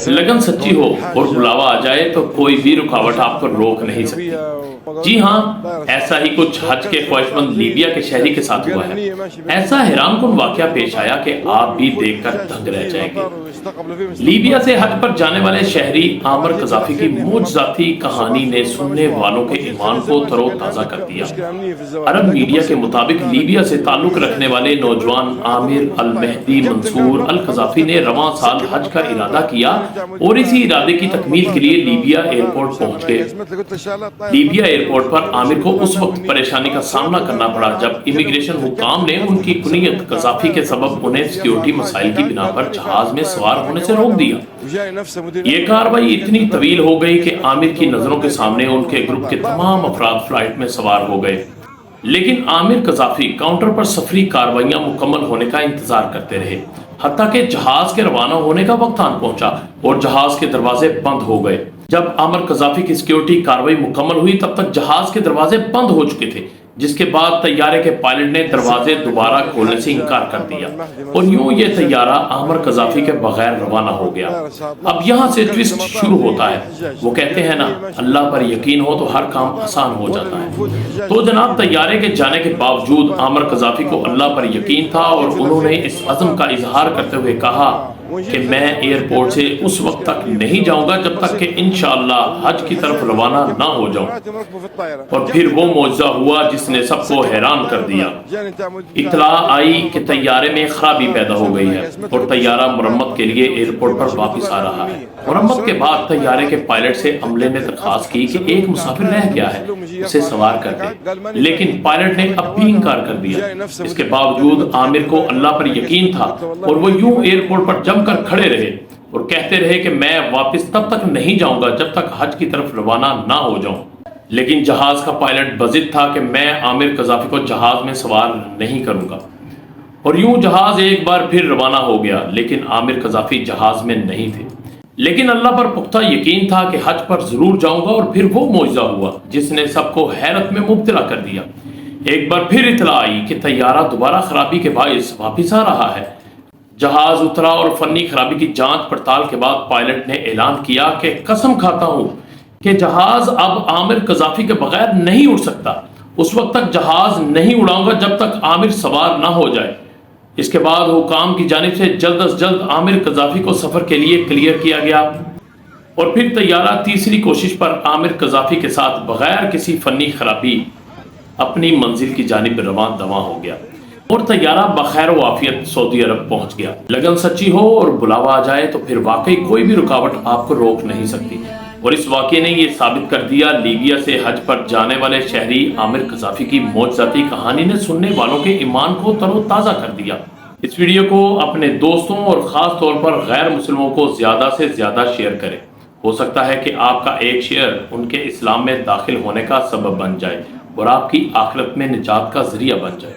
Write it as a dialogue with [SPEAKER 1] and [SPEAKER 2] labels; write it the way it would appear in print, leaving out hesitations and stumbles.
[SPEAKER 1] लगन सच्ची हो और बुलावा आ जाए तो कोई भी रुकावट आपको रोक नहीं सकती। जी हाँ, ऐसा ही कुछ हज के ख्वाहिशमंद लीबिया के शहरी के साथ हुआ है। ऐसा हैरानकुन वाकया पेश आया कि आप भी देखकर दंग रह जाएंगे। लीबिया से हज पर जाने वाले शहरी आमिर कज़ाफ़ी की मुअज्ज़ाती कहानी ने सुनने वालों के ईमान को तरोताज़ा कर दिया। अरब मीडिया के मुताबिक लीबिया से ताल्लुक रखने वाले नौजवान आमिर अल मेहदी मंसूर अल कज़ाफ़ी ने रवां साल हज का इरादा किया और इसी इरादे की तकमील के लिए लीबिया एयरपोर्ट पहुंच गए। लीबिया एयरपोर्ट पर आमिर को उस वक्त परेशानी का सामना करना पड़ा जब इमिग्रेशन हुकाम ने उनकी कुनियत कज़ाफ़ी के सबब उन्हें सिक्योरिटी मसाइल की बिना पर जहाज में सवार होने से रोक दिया। ये कार्रवाई इतनी तवील हो गई कि आमिर की नजरों के सामने उनके ग्रुप के तमाम अफराद फ्लाइट में सवार हो गए, लेकिन आमिर कज़ाफ़ी काउंटर पर सफरी कार्रवाइयां मुकम्मल होने का इंतजार करते रहे, हत्ता कि जहाज के रवाना होने का वक्त आन पहुंचा और जहाज के दरवाजे बंद हो गए। जब आमिर कज़ाफ़ी की सिक्योरिटी कार्रवाई मुकम्मल हुई तब तक जहाज के दरवाजे बंद हो चुके थे, जिसके बाद तैयारे के पायलट ने दरवाजे दोबारा खोलने से इनकार कर दिया और यूं ये तैयारा आमिर कज़ाफ़ी के बगैर रवाना हो गया। अब यहाँ से ट्विस्ट शुरू होता है। वो कहते हैं ना, अल्लाह पर यकीन हो तो हर काम आसान हो जाता है। तो जनाब, तैयारे के जाने के बावजूद आमिर कज़ाफ़ी को अल्लाह पर यकीन था और उन्होंने इस अज़्म का इजहार करते हुए कहा कि मैं एयरपोर्ट से उस वक्त तक नहीं जाऊंगा जब तक कि इंशाअल्लाह हज की तरफ रवाना ना हो जाऊं। और फिर वो मौजज़ा हुआ जिसने सबको हैरान कर दिया। इत्तला आई कि तैयारे में खराबी पैदा हो गई है और तैयारा मुरम्मत के लिए एयरपोर्ट पर वापस आ रहा है। मुरम्मत के बाद तैयारे के पायलट से अमले ने दरखास्त की कि एक मुसाफिर रह गया है, उसे सवार कर दे, लेकिन पायलट ने अब भी इनकार कर दिया। इसके बावजूद आमिर को अल्लाह पर यकीन था और वो यूं एयरपोर्ट पर जमकर खड़े रहे और कहते रहे कि मैं वापस तब तक नहीं जाऊंगा जब तक हज की तरफ रवाना ना हो जाऊं। लेकिन जहाज का पायलट बजिद था कि मैं आमिर कज़ाफ़ी को जहाज में सवार नहीं करूंगा। और यूं जहाज एक बार फिर रवाना हो गया, लेकिन आमिर कज़ाफ़ी जहाज में नहीं थे। लेकिन अल्लाह पर पुख्ता यकीन था कि हज पर जरूर जाऊंगा और फिर वो मौजज़ा हुआ जिसने सबको हैरत में मुब्तला कर दिया। एक बार फिर इत्तला आई कि तैयारा दोबारा खराबी के बाइस वापिस आ रहा है। जहाज उतरा और फनी खराबी की जांच पड़ताल के बाद पायलट ने ऐलान किया कि कसम खाता हूं कि जहाज अब आमिर कज़ाफ़ी के बगैर नहीं उड़ सकता। उस वक्त तक जहाज नहीं उड़ाऊंगा जब तक आमिर सवार ना हो जाए। इसके बाद हुकाम की जानिब से जल्द अज जल्द आमिर कज़ाफ़ी को सफर के लिए क्लियर किया गया और फिर तैयारा तीसरी कोशिश पर आमिर कज़ाफ़ी के साथ बगैर किसी फनी खराबी अपनी मंजिल की जानिब रवां दवा हो गया और तैयारा बखैर वाफियत सऊदी अरब पहुंच गया। लगन सच्ची हो और बुलावा आ जाए तो फिर वाकई कोई भी रुकावट आपको रोक नहीं सकती। और इस वाक़ये ने ये साबित कर दिया, लीबिया से हज पर जाने वाले शहरी आमिर कज़ाफ़ी की मुअज्ज़ाती कहानी ने सुनने वालों के ईमान को तरोताज़ा कर दिया। इस वीडियो को अपने दोस्तों और ख़ास तौर पर गैर मुस्लिमों को ज़्यादा से ज़्यादा शेयर करें। हो सकता है कि आपका एक शेयर उनके इस्लाम में दाखिल होने का सबब बन जाए और आपकी आखिरत में निजात का ज़रिया बन जाए।